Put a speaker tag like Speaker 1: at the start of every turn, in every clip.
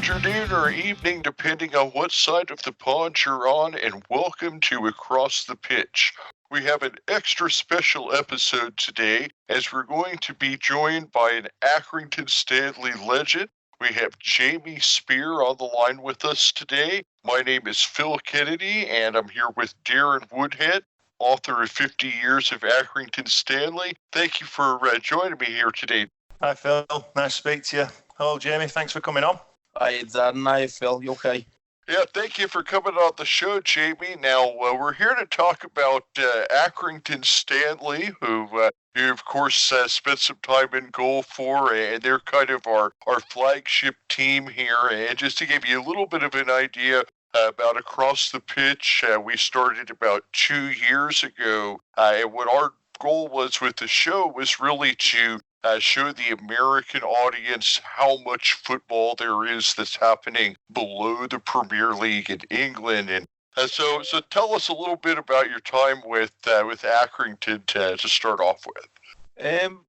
Speaker 1: afternoon or evening, depending on what side of the pond you're on, and welcome to Across the Pitch. We have an extra special episode today, as we're going to be joined by an Accrington Stanley legend. We have Jamie Speare on the line with us today. My name is Phil Kennedy, and I'm here with Darren Woodhead, author of 50 Years of Accrington Stanley. Thank you for joining me here today.
Speaker 2: Hi, Phil. Nice to speak to you. Hello, Jamie. Thanks for coming on.
Speaker 3: Hi, Darren. Hi, Phil. You okay?
Speaker 1: Yeah, thank you for coming on the show, Jamie. Now, we're here to talk about Accrington Stanley, who you, of course, spent some time in goal for, and they're kind of our flagship team here. And just to give you a little bit of an idea about Across the Pitch, we started about 2 years ago, and what our goal was with the show was really to show the American audience how much football there is that's happening below the Premier League in England. And so tell us a little bit about your time with Accrington to start off with.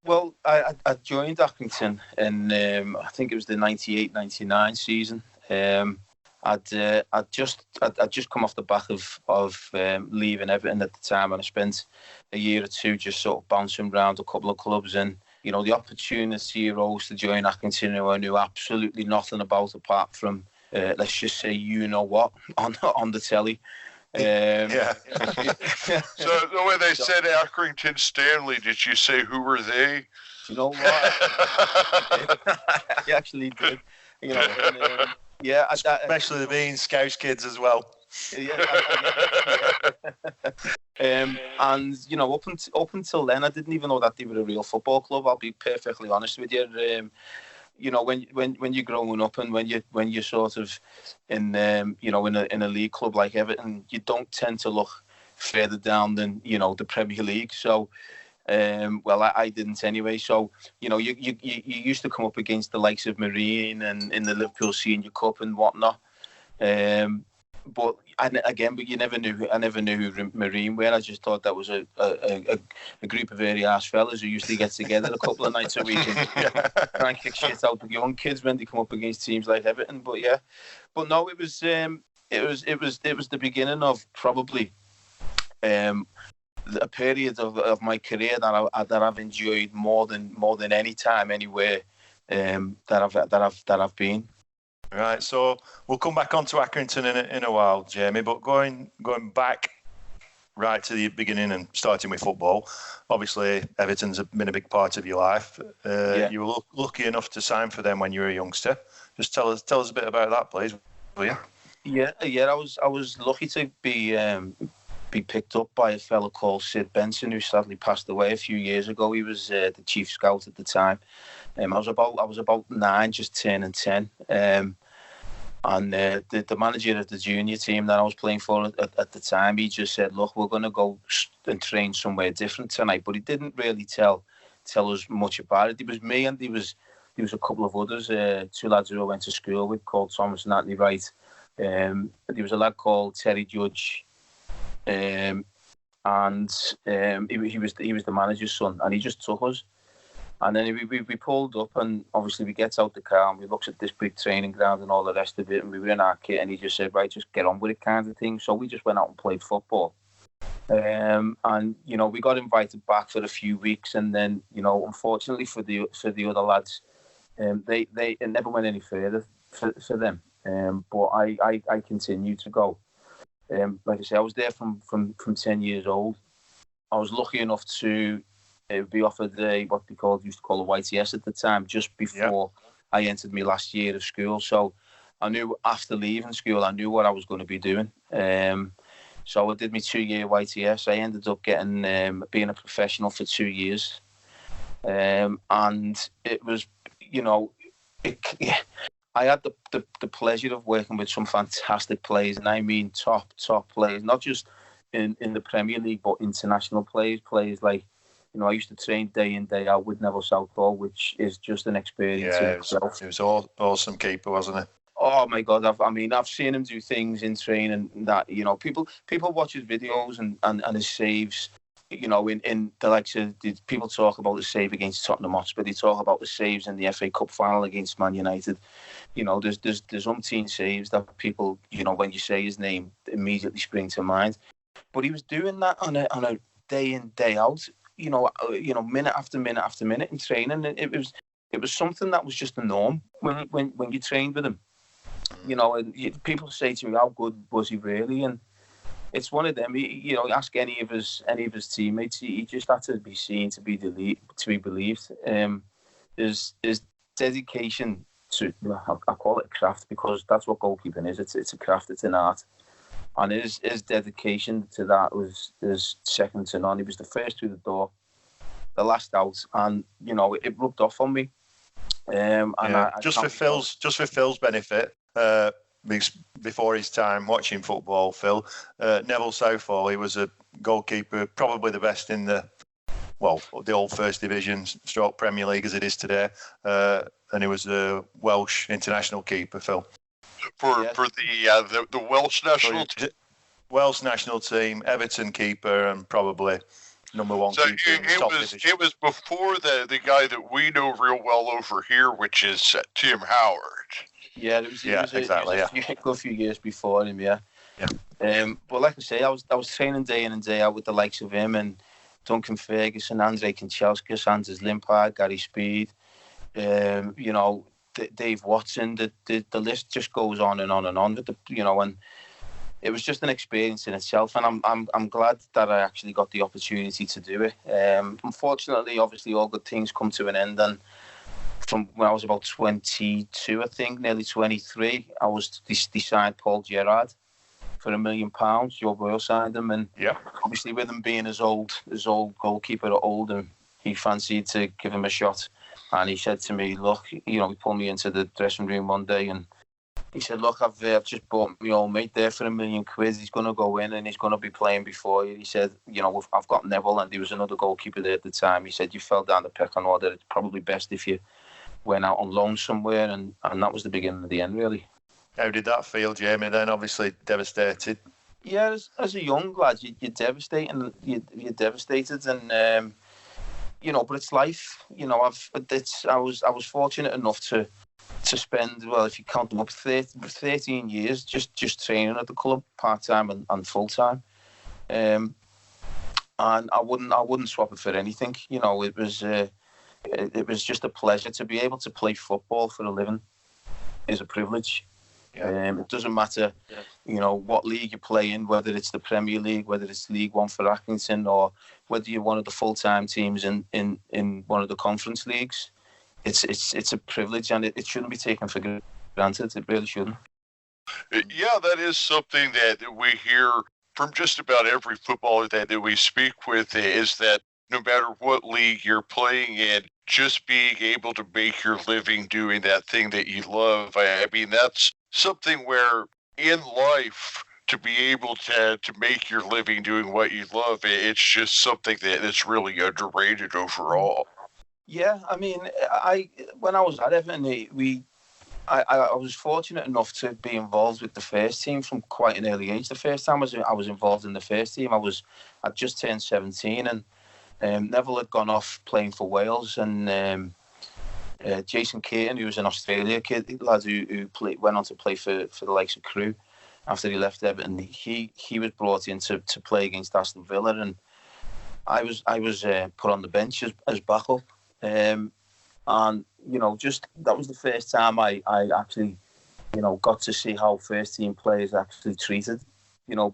Speaker 3: Well, I joined Accrington in, I think it was the 98-99 season. I'd just come off the back of leaving Everton at the time, and I spent a year or two just sort of bouncing around a couple of clubs, and you know, the opportunity arose to join Accrington, who I knew absolutely nothing about apart from, let's just say, you know what, on the telly.
Speaker 1: Yeah. So the way they said Accrington Stanley, did you say who were they?
Speaker 3: You know what? I actually did. You know, and, yeah,
Speaker 2: especially being Scouse kids as well.
Speaker 3: And you know, up until then, I didn't even know that they were a real football club. I'll be perfectly honest with you. You know, when you're growing up and when you're sort of in you know, in a league club like Everton, you don't tend to look further down than, you know, the Premier League. So, well, I didn't anyway. So, you know, you used to come up against the likes of Marine and in the Liverpool Senior Cup and whatnot. But you never knew. I never knew who Marine were. I just thought that was a group of hairy ass fellas who used to get together a couple of nights a week and try and kick shit out of young kids when they come up against teams like Everton. But yeah, but no, it was the beginning of probably a period of my career that I've enjoyed more than any time anywhere that I've been.
Speaker 2: Right, so we'll come back onto Accrington in a while, Jamie. But going back right to the beginning and starting with football, obviously Everton's been a big part of your life. You were lucky enough to sign for them when you were a youngster. Just tell us a bit about that, please, will you?
Speaker 3: Yeah. I was lucky to be picked up by a fellow called Sid Benson, who sadly passed away a few years ago. He was the chief scout at the time. I was about 9, just turning 10. And the manager of the junior team that I was playing for at the time, he just said, "Look, we're going to go and train somewhere different tonight." But he didn't really tell us much about it. It was me, and there was a couple of others, 2 lads who I went to school with, called Thomas and Anthony Wright. There was a lad called Terry Judge, and he was the manager's son, and he just took us. And then we pulled up, and obviously we get out the car and we looked at this big training ground and all the rest of it, and we were in our kit, and he just said, "Right, just get on with it," kind of thing. So we just went out and played football. And you know, we got invited back for a few weeks, and then, you know, unfortunately for the other lads, it never went any further for them. But I continued to go. Like I say, I was there from 10 years old. I was lucky enough to be offered what they used to call a YTS at the time, just before I entered my last year of school. So I knew after leaving school, I knew what I was going to be doing. So I did my 2-year YTS. I ended up getting being a professional for 2 years, and it was, you know, I had the pleasure of working with some fantastic players, and I mean top players, not just in the Premier League, but international players like, you know, I used to train day in, day out with Neville Southall, which is just an experience in itself.
Speaker 2: It was all awesome keeper, wasn't it?
Speaker 3: Oh my God! I've seen him do things in training that, you know, people watch his videos and his saves. You know, in the likes of, people talk about the save against Tottenham Hotspur, they talk about the saves in the FA Cup final against Man United. You know, there's umpteen saves that people, you know, when you say his name, immediately spring to mind. But he was doing that on a day in, day out. You know, minute after minute after minute in training. It was something that was just the norm when you trained with him. You know, and people say to me, "How good was he really?" And it's one of them. You know, ask any of his teammates. He just had to be seen to be believed. His dedication to, I call it a craft because that's what goalkeeping is. It's a craft. It's an art. And his dedication to that was second to none. He was the first through the door, the last out, and you know it rubbed off on me.
Speaker 2: Just for Phil's benefit, before his time watching football, Phil, Neville Southall, he was a goalkeeper, probably the best in the old First Division, stroke Premier League as it is today, and he was a Welsh international keeper, Phil.
Speaker 1: For the Welsh national team.
Speaker 2: Welsh national team, Everton keeper, and probably number one keeper in the top division.
Speaker 1: It was before the guy that we know real well over here, which is Tim Howard.
Speaker 3: Yeah, it was a good few years before him. Yeah. But like I say, I was training day in and day out with the likes of him and Duncan Ferguson, Andrei Kanchelskis, Anders Limpard, Gary Speed. You know, Dave Watson. The list just goes on and on and on. With and it was just an experience in itself, and I'm glad that I actually got the opportunity to do it. Unfortunately, obviously, all good things come to an end, and from when I was about 22, I think, nearly 23, they signed Paul Gerrard for £1 million. Joe Royle signed him, and obviously with him being his old goalkeeper at Oldham, he fancied to give him a shot. And he said to me, look, he pulled me into the dressing room one day and he said, look, I've just bought my old mate there for £1 million. He's going to go in and he's going to be playing before you. He said, I've got Neville, and there was another goalkeeper there at the time. He said, you fell down the pecking order. It's probably best if you went out on loan somewhere. And that was the beginning of the end, really.
Speaker 2: How did that feel, Jamie, then? Obviously devastated.
Speaker 3: Yeah, as a young lad, you're devastated. You're devastated, and but it's life. I was fortunate enough to spend, well, if you count them up, 13 years just training at the club, part time and full time. And I wouldn't swap it for anything. It was just a pleasure to be able to play football for a living. Is a privilege. Yeah. It doesn't matter, what league you play in, whether it's the Premier League, whether it's League One for Accrington, or whether you're one of the full-time teams in one of the conference leagues. It's a privilege, and it shouldn't be taken for granted. It really shouldn't.
Speaker 1: Yeah, that is something that we hear from just about every footballer that we speak with, is that no matter what league you're playing in, just being able to make your living doing that thing that you love. I mean, that's something where in life, to be able to make your living doing what you love, it's just something that is really underrated overall.
Speaker 3: Yeah, I mean, when I was at Everton, I was fortunate enough to be involved with the first team from quite an early age. The first time I was involved in the first team, I'd just turned 17, and Neville had gone off playing for Wales, and Jason Keaton, who was an Australia kid, lad who went on to play for the likes of Crewe after he left Everton. He was brought in to play against Aston Villa, and I was put on the bench as backup. And just that was the first time I actually got to see how first team players actually treated,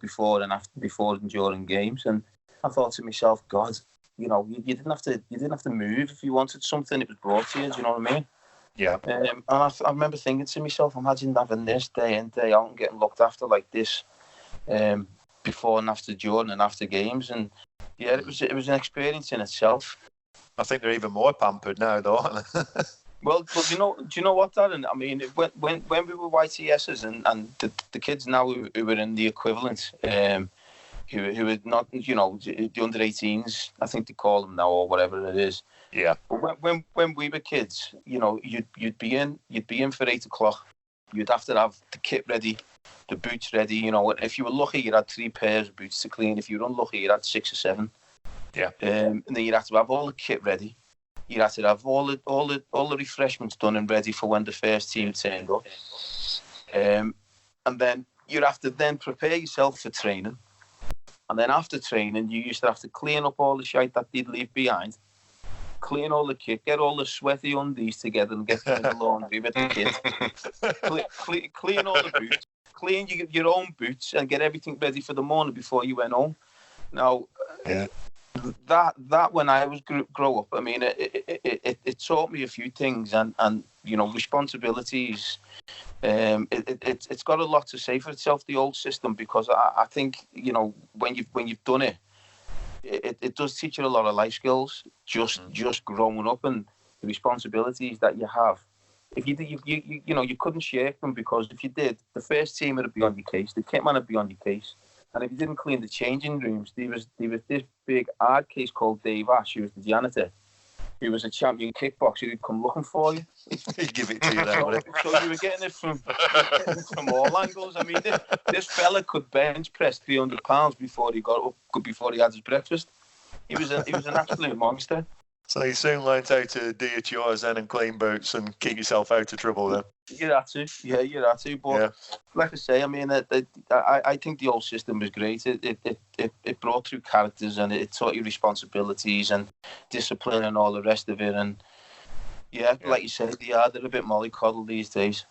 Speaker 3: before and during games. And I thought to myself, God, you didn't have to move if you wanted something. It was brought to you. Do you know what I mean?
Speaker 2: Yeah.
Speaker 3: And I remember thinking to myself, imagine having this day in, day out and getting looked after like this, before and after, during and after games. And yeah, it was an experience in itself.
Speaker 2: I think they're even more pampered now, though, aren't they?
Speaker 3: Well, do you know what, Darren? I mean, when we were YTSs and the kids now who were in the equivalent, who were not, the under 18s, I think they call them now, or whatever it is.
Speaker 2: Yeah.
Speaker 3: But when we were kids, you'd be in for 8 o'clock. You'd have to have the kit ready, the boots ready. If you were lucky, you had 3 pairs of boots to clean. If you were unlucky, you had 6 or 7.
Speaker 2: Yeah.
Speaker 3: And then you'd have to have all the kit ready. You had to have all the refreshments done and ready for when the first team turned up. And then you'd have to then prepare yourself for training. And then after training, you used to have to clean up all the shite that they'd leave behind, clean all the kit, get all the sweaty undies together and get them in the laundry with the kit, clean all the boots, clean your own boots and get everything ready for the morning before you went home. Now, that when I was grow up, I mean, it taught me a few things and you know, responsibilities. It's got a lot to say for itself, the old system, because I think, you know, when you've done it, it does teach you a lot of life skills, just growing up and the responsibilities that you have. If you did, you know, you couldn't shirk them, because if you did, the first team would be on your case, the kit man would be on your case, and if you didn't clean the changing rooms, there was this big hard case called Dave Ash, who was the janitor. He was a champion kickboxer who'd come looking for you.
Speaker 2: He'd give it to you then.
Speaker 3: So you were getting it from all angles. I mean, this fella could bench press 300 pounds before he got up, before he had his breakfast. He was an absolute monster.
Speaker 2: So you soon learned how to do your chores then and clean boots and keep yourself out of trouble then.
Speaker 3: You had to, yeah, you had to. But like I say, I mean, I think the old system was great. It brought through characters and it taught you responsibilities and discipline and all the rest of it. And like you said, they're a bit mollycoddled these days.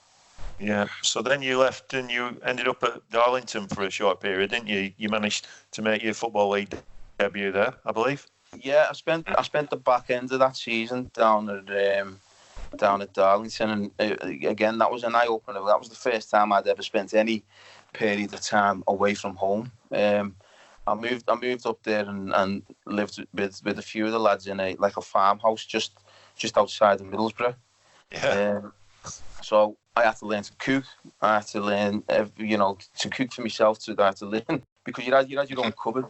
Speaker 2: Yeah. So then you left and you ended up at Darlington for a short period, didn't you? You managed to make your Football League debut there, I believe.
Speaker 3: Yeah, I spent the back end of that season down at Darlington, and again, that was an eye opener. That was the first time I'd ever spent any period of time away from home. I moved up there and lived with a few of the lads in a farmhouse just outside of Middlesbrough.
Speaker 2: Yeah.
Speaker 3: So I had to learn to cook. I had to learn, to cook for myself. I had to learn because you had your own cupboard.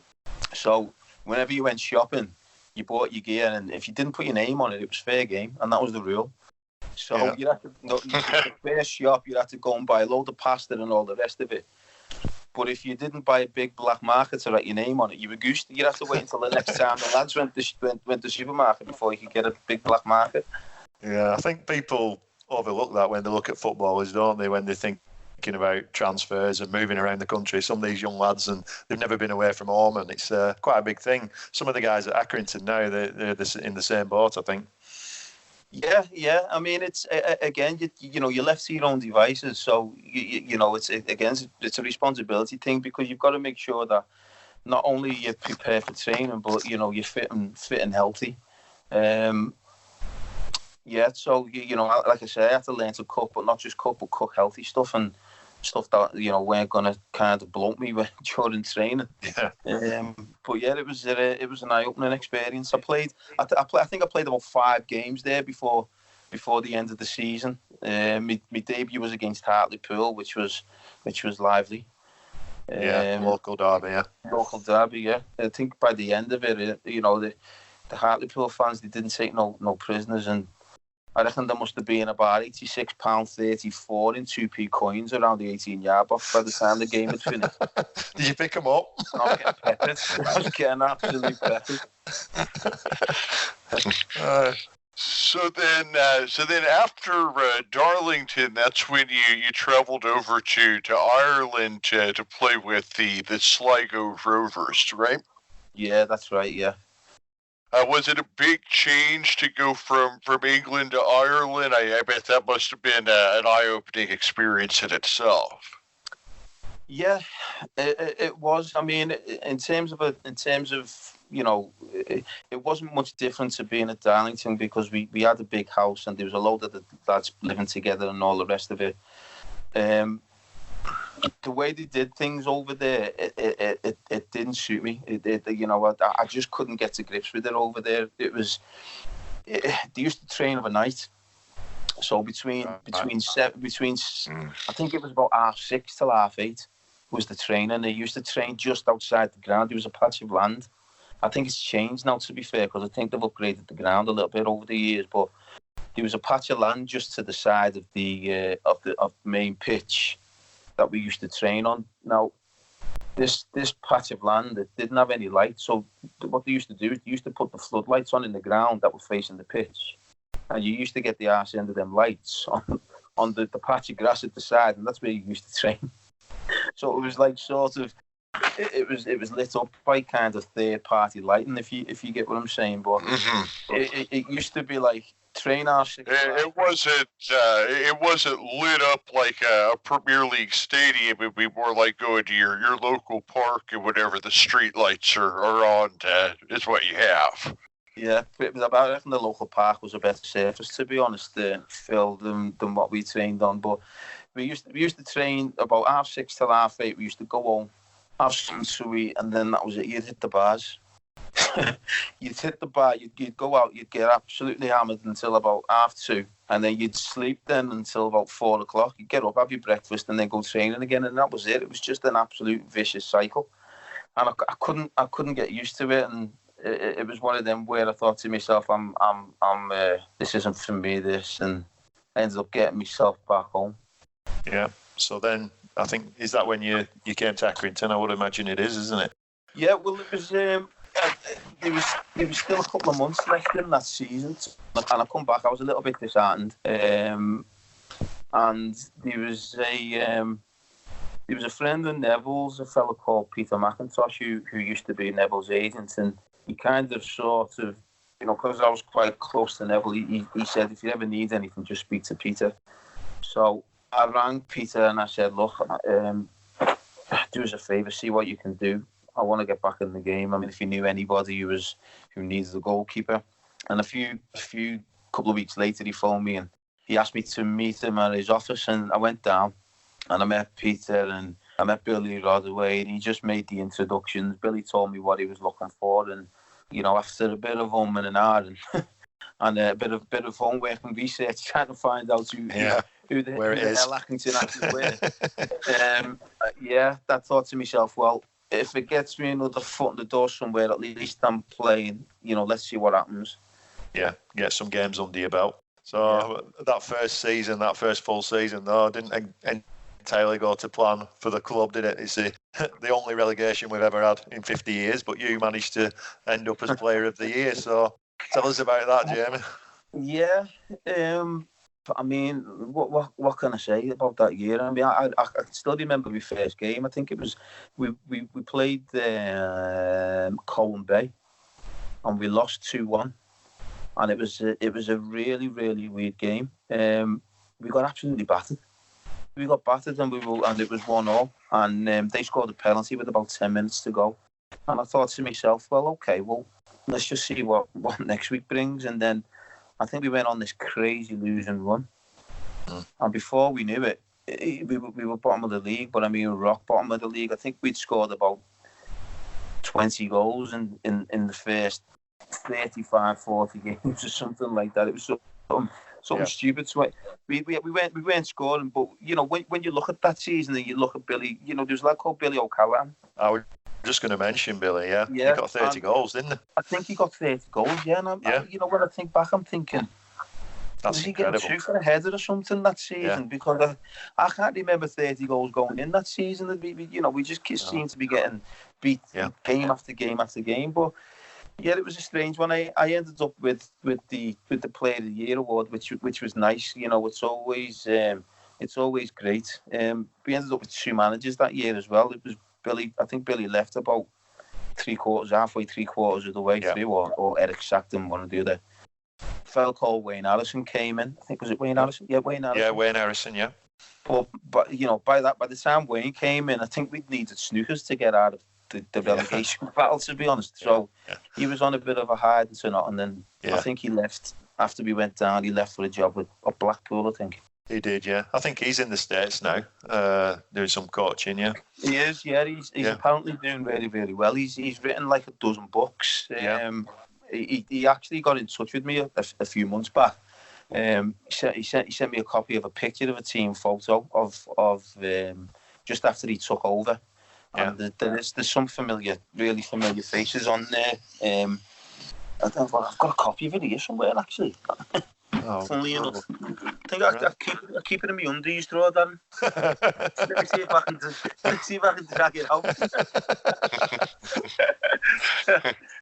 Speaker 3: So whenever you went shopping, you bought your gear, and if you didn't put your name on it, it was fair game, and that was the rule. So you had to, the first shop, you had to go and buy a load of pasta and all the rest of it. But if you didn't buy a big black marker to write your name on it, you were goosed. You'd have to wait until the next time the lads went to the supermarket before you could get a big black marker.
Speaker 2: Yeah, I think people overlook that when they look at footballers, don't they? When they think about transfers and moving around the country, some of these young lads, and they've never been away from home, and it's quite a big thing. Some of the guys at Accrington now, they're in the same boat, I think.
Speaker 3: Yeah. I mean, it's again, you're left to your own devices, so it's a responsibility thing, because you've got to make sure that not only you're prepared for training, but you're fit and healthy. So like I say, I had to learn to cook, but not just cook, but cook healthy stuff and stuff that weren't gonna kind of bloat me during training.
Speaker 2: Yeah.
Speaker 3: But yeah, it was an eye-opening experience. I think I played about 5 games there before the end of the season. My debut was against Hartlepool, which was lively.
Speaker 2: Local derby. Yeah.
Speaker 3: Local derby. Yeah. I think by the end of it, the Hartlepool fans, they didn't take no prisoners, and I reckon there must have been about £86.34 in 2p coins around the 18-yard box by the time the game had finished.
Speaker 2: Did you pick them up?
Speaker 3: I was getting peppered. I was getting absolutely peppered.
Speaker 1: So then after Darlington, that's when you travelled over to Ireland to play with the Sligo Rovers, right?
Speaker 3: Yeah, that's right, yeah.
Speaker 1: Was it a big change to go from England to Ireland? I bet that must have been an eye-opening experience in itself.
Speaker 3: Yeah, it was. I mean, in terms of it wasn't much different to being at Darlington, because we had a big house and there was a load of the lads living together and all the rest of it. The way they did things over there, it didn't suit me. I just couldn't get to grips with it over there. They used to train overnight, so between I think it was about 6:30 till 8:30 was the training. They used to train just outside the ground. There was a patch of land. I think it's changed now, to be fair, because I think they've upgraded the ground a little bit over the years. But there was a patch of land just to the side of the main pitch that we used to train on. Now, this patch of land that didn't have any light. So what they used to do is they used to put the floodlights on in the ground that were facing the pitch, and you used to get the arse end of them lights on the patch of grass at the side, and that's where you used to train. So it was like sort of, it was lit up by kind of third party lighting, if you get what I'm saying. But it used to be like train our six.
Speaker 1: It wasn't lit up like a Premier League stadium. It'd be more like going to your local park and whatever the street lights are on. Is what you have.
Speaker 3: Yeah, it was about, I reckon the local park was a better surface, to be honest, Phil, than what we trained on. But we used to train about 6:30 till 8:30. We used to go home, have something to eat, and then that was it. You'd hit the bars. You'd hit the bar, you'd go out, you'd get absolutely hammered until about 2:30, and then you'd sleep then until about 4 o'clock. You'd get up, have your breakfast, and then go training again, and that was it. It was just an absolute vicious cycle, and I couldn't get used to it, and it was one of them where I thought to myself, this isn't for me, this, and I ended up getting myself back home.
Speaker 2: Yeah. So then, I think, is that when you came to Accrington? I would imagine it is, isn't it?
Speaker 3: Yeah. Well, it was. There was still a couple of months left in that season, and I come back. I was a little bit disheartened, and there was a friend of Neville's, a fellow called Peter McIntosh, who used to be Neville's agent, and he kind of sort of, because I was quite close to Neville, he said, if you ever need anything, just speak to Peter. So I rang Peter and I said, look, do us a favour, see what you can do. I want to get back in the game. I mean, if you knew anybody who needed a goalkeeper. And a couple of weeks later, he phoned me and he asked me to meet him at his office, and I went down and I met Peter and I met Billy Rodaway, and he just made the introductions. Billy told me what he was looking for, and after a bit of and an and and a bit of homework and research, trying to find out who the hell Accrington actually were. I thought to myself, well, if it gets me another foot in the door somewhere, at least I'm playing. Let's see what happens.
Speaker 2: Yeah, get some games under your belt. So that first full season, though, didn't entirely go to plan for the club, did it? It's the only relegation we've ever had in 50 years, but you managed to end up as Player of the Year. So tell us about that, Jamie.
Speaker 3: Yeah. I mean, what can I say about that year? I mean, I still remember my first game. I think it was we played Colwyn Bay, and we lost 2-1, and it was a really, really weird game. We got absolutely battered. We got battered, and it was 1-1, and they scored a penalty with about 10 minutes to go. And I thought to myself, well, okay, let's just see what next week brings, and then I think we went on this crazy losing run. And before we knew it, we were bottom of the league, but I mean, rock bottom of the league. I think we'd scored about 20 goals in the first 35, 40 games or something like that. It was something stupid. So we weren't scoring, but when you look at that season and you look at Billy, there was a lad called Billy O'Callaghan.
Speaker 2: I was just going to mention Billy. Yeah. He got 30 goals, didn't he?
Speaker 3: I think he got 30 goals. Yeah, and when I think back, I'm thinking,
Speaker 2: that's
Speaker 3: was he
Speaker 2: incredible.
Speaker 3: Getting 2 for a header or something that season? Because I can't remember 30 goals going in that season. We just seemed to be getting beat game after game after game. But yeah, it was a strange one. I ended up with the Player of the Year award, which was nice. It's always great. We ended up with 2 managers that year as well. It was Billy. I think Billy left about halfway 3/4 of the way through, or Eric sacked him, one or the other. A fellow called Wayne Harrison came in. I think, was it Wayne Harrison? Yeah, Wayne Harrison.
Speaker 2: Yeah, Wayne Harrison. Yeah.
Speaker 3: But by the time Wayne came in, I think we'd needed snookers to get out of the relegation battle, to be honest. So he was on a bit of a hide and then I think he left after we went down. He left for a job at Blackpool, I think.
Speaker 2: He did, yeah. I think he's in the States now, doing some coaching, yeah.
Speaker 3: He is, yeah. He's apparently doing very, very well. He's written like a dozen books. He actually got in touch with me a few months back. He sent me a copy of a picture of a team photo of just after he took over. And there's some really familiar faces on there. I've got a copy of it here somewhere, actually. Funnily enough, I think I keep it in my undies drawer, Darren. Let me see if I can drag it out.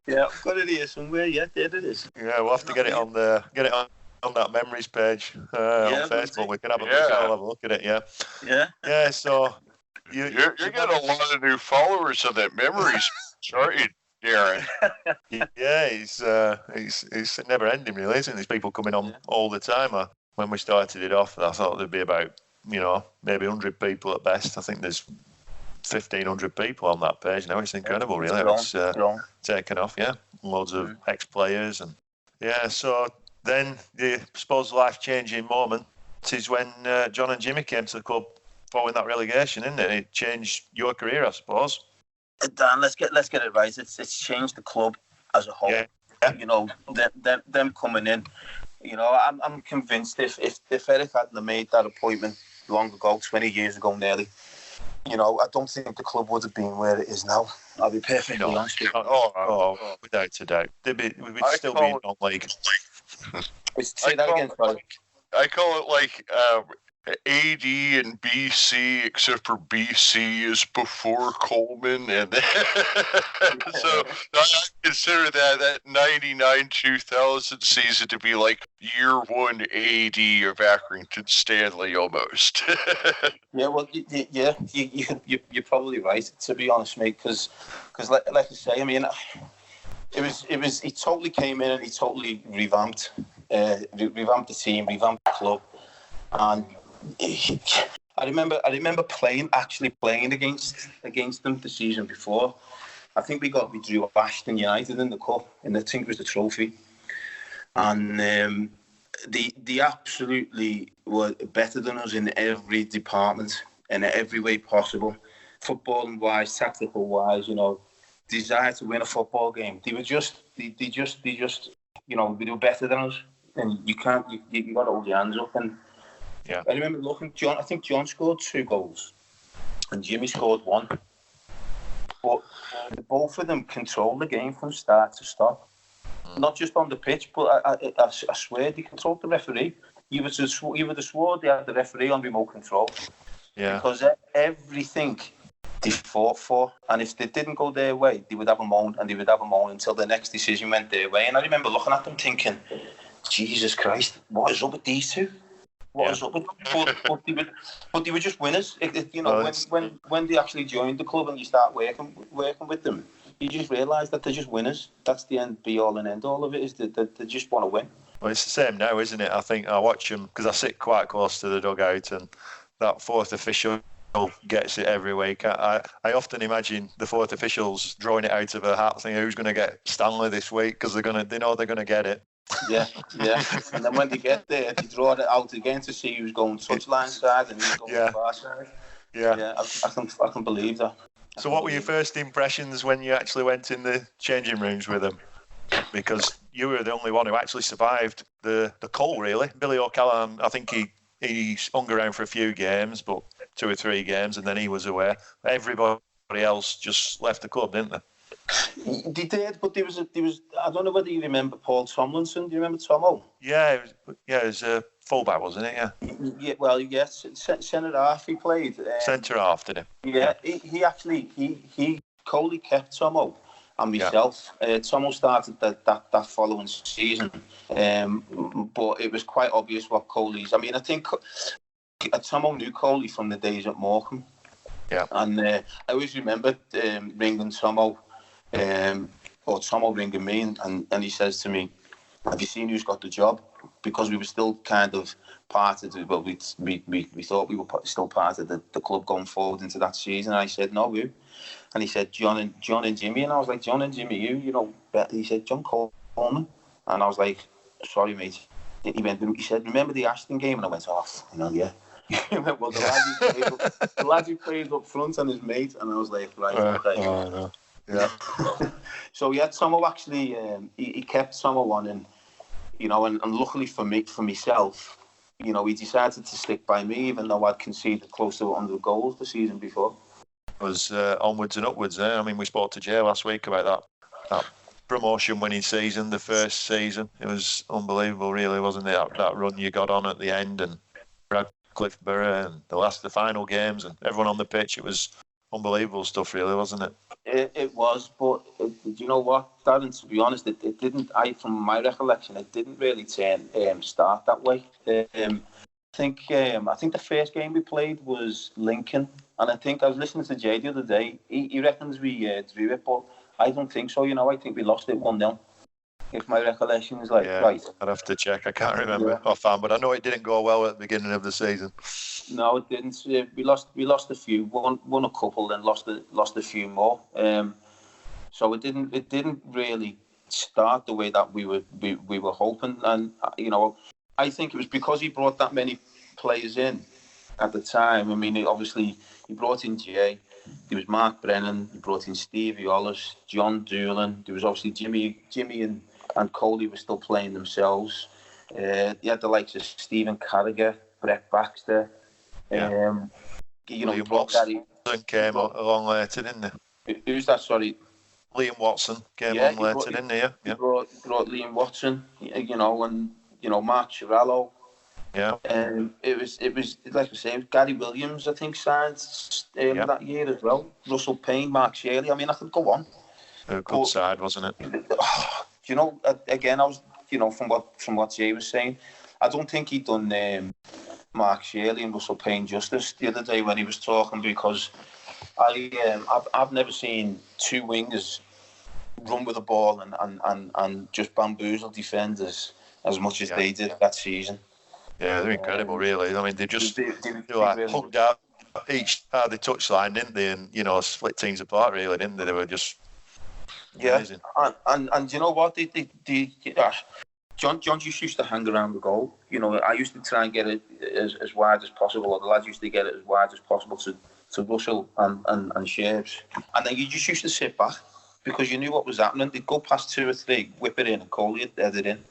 Speaker 3: Yeah, I've got it here somewhere. Yeah, there it is.
Speaker 2: Yeah, we'll have to get it on that memories page on Facebook. We can have a look. I'll have a look at it. Yeah. So
Speaker 1: you're getting a lot of new followers on that memories, aren't you, Darren?
Speaker 2: Yeah, it's never ending, really, isn't it? There's people coming on all the time. When we started it off, I thought there'd be about maybe 100 people at best. I think there's 1,500 people on that page now. It's incredible, really. It's taken off. Yeah, loads of ex-players and So then the suppose life-changing moment is when John and Jimmy came to the club following that relegation, isn't it? It changed your career, I suppose.
Speaker 3: Dan, let's get it right. It's changed the club as a whole.
Speaker 2: Yeah.
Speaker 3: Them coming in. I'm convinced if Eric hadn't made that appointment long ago, 20 years ago nearly, I don't think the club would have been where it is now. I'll be perfectly honest with you.
Speaker 2: Without a doubt. We'd still be in non-league.
Speaker 3: Say that again, sorry.
Speaker 1: I call it like AD and BC, except for BC is before Coleman, and so I consider that 99-2000 season to be like year one AD of Accrington Stanley almost.
Speaker 3: Yeah, well, you're probably right, to be honest, mate, because like I say, I mean, he totally came in and he totally revamped the team, revamped the club, and I remember actually playing against them the season before. I think we drew Ashton United in the cup, and I think it was the trophy. And they absolutely were better than us in every department, in every way possible, footballing wise, tactical wise. Desire to win a football game. They were just they were better than us, and you got to hold your hands up. And I remember looking, John. I think John scored 2 goals, and Jimmy scored 1. But both of them controlled the game from start to stop. Not just on the pitch, but I swear they controlled the referee. You would have swore they had the referee on remote control.
Speaker 2: Yeah.
Speaker 3: Because everything they fought for, and if they didn't go their way, they would have a moan, and they would have a moan until the next decision went their way. And I remember looking at them thinking, Jesus Christ, what is up with these two? What is up with them? But they were just winners. When they actually joined the club and you start working with them, you just realise that they're just winners. That's the end, be all and end all of it, is that they just want to win.
Speaker 2: Well, it's the same now, isn't it? I think I watch them because I sit quite close to the dugout, and that fourth official gets it every week. I often imagine the fourth officials drawing it out of a hat, thinking who's going to get Stanley this week, because they know they're going to get it.
Speaker 3: Yeah. And then when they get there, they draw it out again to see who's going touchline side and who's going far side. Yeah, I can believe that.
Speaker 2: So what were your first impressions when you actually went in the changing rooms with them? Because you were the only one who actually survived the cull, really. Billy O'Callaghan, I think he hung around for a few games, but 2 or 3 games, and then he was away. Everybody else just left the club, didn't they?
Speaker 3: They did, but there was. I don't know whether you remember Paul Tomlinson. Do you remember Tomo?
Speaker 2: Yeah, it was a fullback, wasn't it?
Speaker 3: Yeah. Well, yes, centre half he played.
Speaker 2: Centre half, did he?
Speaker 3: Yeah, he actually Coley kept Tomo and myself. Tomo started that following season, but it was quite obvious what Coley's. I mean, I think Tomo knew Coley from the days at Morecambe.
Speaker 2: Yeah.
Speaker 3: And I always remember ringing Tomo, or Tomo ringing me, and he says to me, "Have you seen who's got the job?" Because we were still kind of part of it, but we thought we were still part of the club going forward into that season. And I said, "No, who?" And he said, John and Jimmy. And I was like, "John and Jimmy, you?" He said, "John Coleman." And I was like, "Sorry, mate." He said, "Remember the Ashton game?" And I went, "Oh, yeah." Well, the lad who played up front and his mate, and I was like, right, okay.
Speaker 2: Oh, no. Yeah.
Speaker 3: So yeah, Tomo actually, he kept Tomo on, and and luckily for myself, he decided to stick by me, even though I'd conceded close to 100 goals the season before.
Speaker 2: It was onwards and upwards. I mean, we spoke to Jay last week about that promotion-winning season, the first season. It was unbelievable, really, wasn't it? That run you got on at the end, and Radcliffe Borough, and the final games, and everyone on the pitch. It was unbelievable stuff, really, wasn't it?
Speaker 3: It was, but do you know what, Darren? To be honest, it didn't. From my recollection, it didn't really start that way. I think the first game we played was Lincoln, and I think I was listening to Jay the other day. He reckons we drew it, but I don't think so. I think we lost it 1-0. If my recollection is right.
Speaker 2: I'd have to check. I can't remember offhand, but I know it didn't go well at the beginning of the season.
Speaker 3: No, it didn't. We lost a few. Won a couple, then lost a few more. So it didn't really start the way that we were hoping. And I think it was because he brought that many players in at the time. I mean, obviously he brought in Jay. There was Mark Brennan. He brought in Stevie Hollis, John Doolan. There was obviously Jimmy and Coley were still playing themselves. You had the likes of Stephen Carragher, Brett Baxter.
Speaker 2: Liam Watson came along later, didn't he?
Speaker 3: Who's that? Sorry.
Speaker 2: Liam Watson came on later, didn't he? Yeah.
Speaker 3: He brought Liam Watson, and Mark Chiarello.
Speaker 2: Yeah.
Speaker 3: It was like I say, Gary Williams, I think, signed that year as well. Russell Payne, Mark Shirley. I mean, I could go on.
Speaker 2: A good side, wasn't it?
Speaker 3: Again, I was, from what Jay was saying, I don't think he'd done Mark Shirley and Russell Payne justice the other day when he was talking, because I've never seen two wingers run with the ball and just bamboozle defenders as much as they did that season.
Speaker 2: Yeah, they're incredible, really. I mean, they just hugged out each the touchline, didn't they? And split teams apart, really, didn't they? They were just amazing.
Speaker 3: And you know what? John just used to hang around the goal. I used to try and get it as wide as possible, or the lads used to get it as wide as possible to Russell and Shapes. And then you just used to sit back because you knew what was happening. They'd go past 2 or 3, whip it in, and Coley would head it in.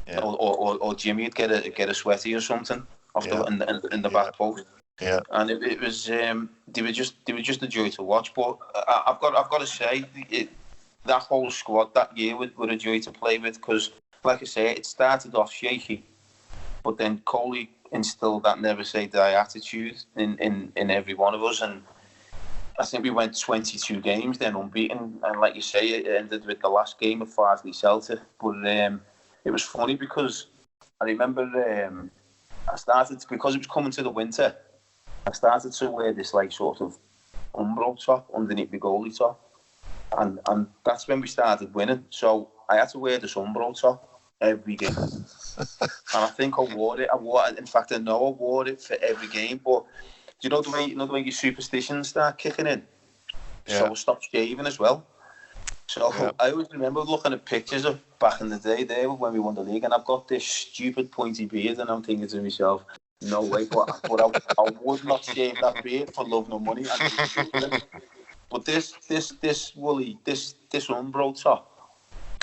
Speaker 3: Yeah. Or Jimmy would get a sweaty or something off in the back post.
Speaker 2: Yeah.
Speaker 3: And it was they were just a joy to watch. But I've got to say, that whole squad that year were a joy to play with, because, like I say, it started off shaky, but then Coley instilled that never say die attitude in every one of us, and I think we went 22 games then unbeaten, and like you say, it ended with the last game of Farsley Celtic. But it was funny because I remember I started, because it was coming to the winter, I started to wear this sort of Umbro top underneath my goalie top, and that's when we started winning. So I had to wear this Umbro top every game, and I think I wore it. In fact, I know I wore it for every game. But do you know the way your superstitions start kicking in? Yeah. So I stopped shaving as well. So yeah. I always remember looking at pictures of back in the day there when we won the league, and I've got this stupid pointy beard, and I'm thinking to myself, no way, but I would not shave that beard for love nor money. But this Umbro top,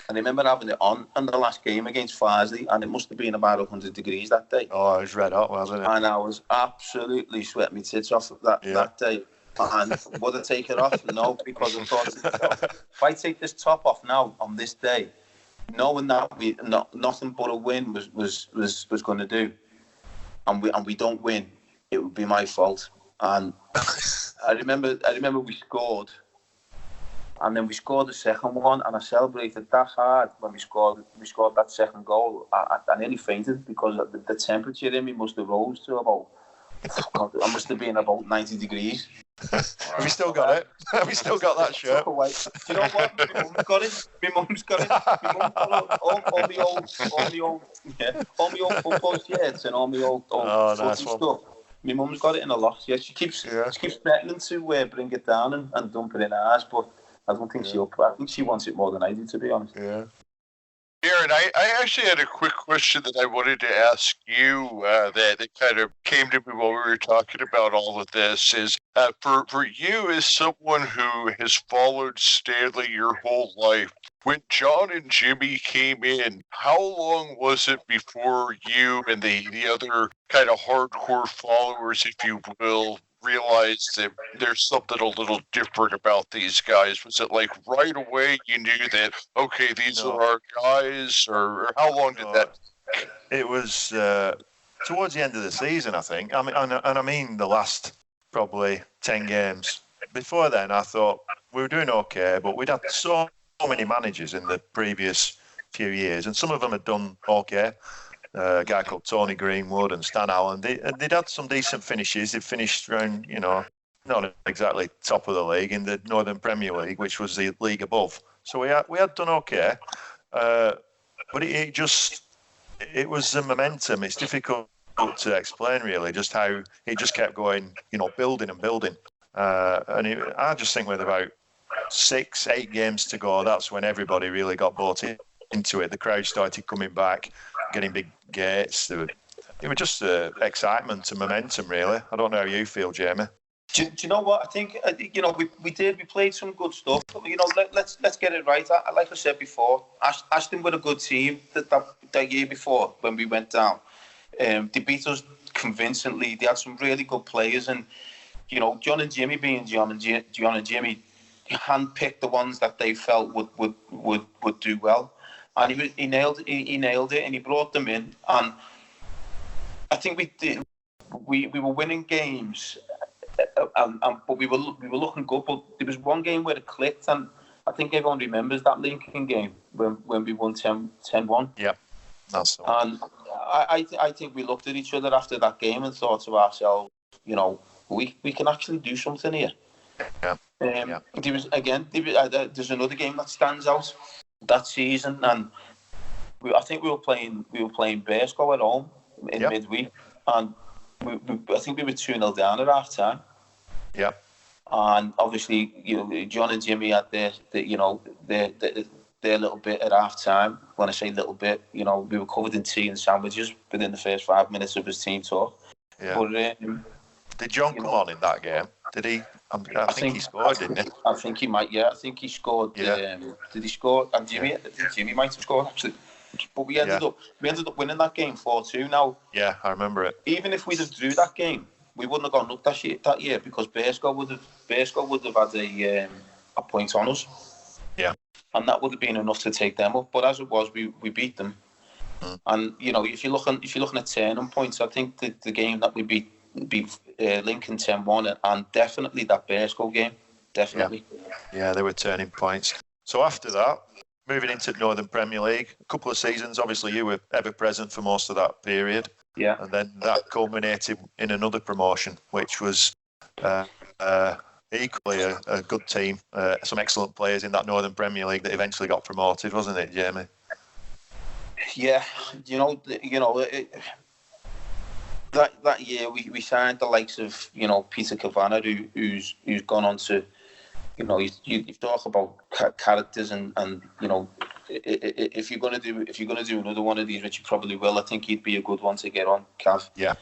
Speaker 3: I remember having it on in the last game against Farsley, and it must have been about 100 degrees that day.
Speaker 2: Oh, it was red hot, wasn't it?
Speaker 3: And I was absolutely sweating my tits off that day. And would I take it off? No, because I thought, if I take this top off now on this day, knowing that nothing but a win was going to do, and we don't win, it would be my fault. And I remember we scored, and then we scored the second one, and I celebrated that hard when we scored that second goal. I nearly fainted because the temperature in me must have rose to about, I must have been about 90 degrees.
Speaker 2: Have you still got it? Have you still got that shirt?
Speaker 3: Do you know what? My mum's got it. My mum's got all my old football shirts and all my old nice stuff. My mum's got it in a loft. Yeah, she keeps threatening to bring it down and dump it in ours, but I don't think she'll. I think she wants it more than I do, to be honest.
Speaker 1: Yeah. Darren, I actually had a quick question that I wanted to ask you that kind of came to me while we were talking about all of this. Is for you, as someone who has followed Stanley your whole life, when John and Jimmy came in, how long was it before you and the other kind of hardcore followers, if you will, realize that there's something a little different about these guys? Was it like right away you knew that, okay, these
Speaker 2: No.
Speaker 1: are our guys, or how long did
Speaker 2: No,
Speaker 1: that?
Speaker 2: it was towards the end of the season, I think. I mean the last probably 10 games. Before then, I thought we were doing okay, but we'd had so many managers in the previous few years, and some of them had done okay. A guy called Tony Greenwood and Stan Allen. They'd had some decent finishes. They'd finished around, not exactly top of the league in the Northern Premier League, which was the league above. So we had done okay, but it was the momentum. It's difficult to explain really just how it just kept going, building and building. I just think with about 6-8 games to go, that's when everybody really got bought into it. The crowd started coming back, getting big gates. It was just excitement and momentum, really. I don't know how you feel, Jamie.
Speaker 3: Do you know what? I think we played some good stuff. Let's get it right. Like I said before, Ashton were a good team that year before when we went down. They beat us convincingly. They had some really good players, and John and Jimmy being John and Jimmy, handpicked the ones that they felt would do well, and he nailed it, and he brought them in, and I think we were winning games. But we were looking good. But there was one game where it clicked, and I think everyone remembers that Lincoln game when we won 10-1.
Speaker 2: Yeah, that's the
Speaker 3: one. And I think we looked at each other after that game and thought to ourselves, we can actually do something here.
Speaker 2: Yeah.
Speaker 3: There was there's another game that stands out that season, and I think we were playing Bearsco at home in midweek, and I think we were 2-0 down at half time.
Speaker 2: Yeah.
Speaker 3: And obviously, John and Jimmy had their little bit at half time. When I say little bit, we were covered in tea and sandwiches within the first 5 minutes of his team talk.
Speaker 2: Yeah.
Speaker 3: But
Speaker 2: did John come on in that game? Did he? I think he scored, didn't he?
Speaker 3: I think he might. Yeah, I think he scored.
Speaker 2: Yeah.
Speaker 3: Did he score? And Jimmy might have scored actually. But we ended up winning that game 4-2. Now,
Speaker 2: yeah, I remember it.
Speaker 3: Even if we'd have drew that game, we wouldn't have gone up that year because Bearsco would have had a point on us.
Speaker 2: Yeah,
Speaker 3: and that would have been enough to take them up. But as it was, we beat them. And if you're looking at turning points, I think the game that we beat Lincoln 10-1 and definitely that Bearsco game, definitely.
Speaker 2: Yeah, they were turning points. So after that, moving into Northern Premier League, a couple of seasons, obviously you were ever present for most of that period.
Speaker 3: Yeah.
Speaker 2: And then that culminated in another promotion, which was equally a good team. Some excellent players in that Northern Premier League that eventually got promoted, wasn't it, Jamie?
Speaker 3: Yeah, that year we signed the likes of Peter Kavanagh, who's gone on to, you talk about characters and if you're gonna do another one of these, which you probably will, I think he'd be a good one to get on, Cav.
Speaker 2: Yeah.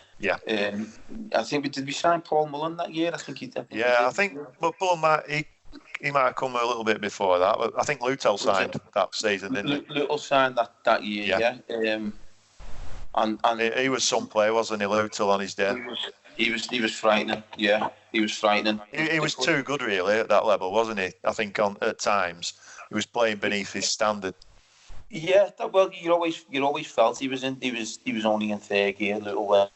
Speaker 3: I think we sign Paul Mullen that year. I think he did.
Speaker 2: Yeah, I think, but Paul he might have come a little bit before that. But I think Lutel signed that season, didn't he?
Speaker 3: Lutel signed that year. Yeah. And
Speaker 2: he was some player, wasn't he, Lutel, on his day?
Speaker 3: He was frightening. Yeah, he was frightening.
Speaker 2: He was too good, really, at that level, wasn't he? I think at times he was playing beneath his standard.
Speaker 3: Yeah, well, you always felt he was only in third gear, Lutel,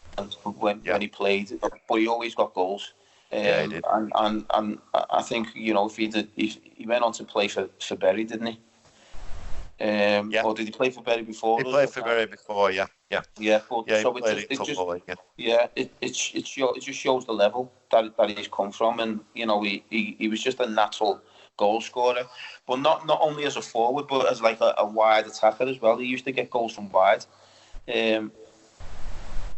Speaker 3: when he played, but he always got goals.
Speaker 2: Yeah, he did.
Speaker 3: And I think if he went on to play for Bury, didn't he? Or did he play for Bury before?
Speaker 2: He played for Bury before, yeah.
Speaker 3: But
Speaker 2: yeah,
Speaker 3: so it just shows the level that he's come from, and he was just a natural goal scorer, but not only as a forward, but as like a wide attacker as well. He used to get goals from wide, and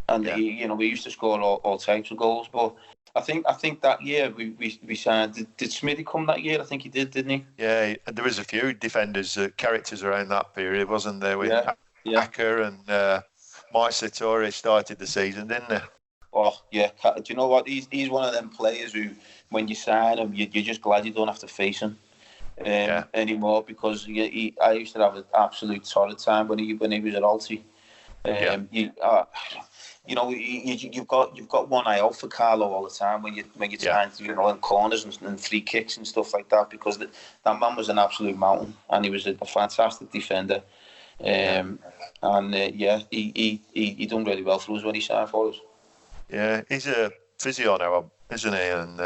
Speaker 3: he used to score all types of goals. But I think that year we signed. Did Smithy come that year? I think he did, didn't he?
Speaker 2: Yeah, there was a few defenders, characters around that period, wasn't there? With Acker and Mike Satori started the season, didn't they?
Speaker 3: Oh yeah. Do you know what? He's one of them players who, when you sign him, you're just glad you don't have to face him anymore, because I used to have an absolute torrid time when he was at Alty. you know, you've got one eye out for Carlo all the time when you're trying to, you know, in corners and free kicks and stuff like that, because that man was an absolute mountain, and he was a fantastic defender. He done really well for us when he signed for us.
Speaker 2: Yeah, he's a physio now, isn't he? And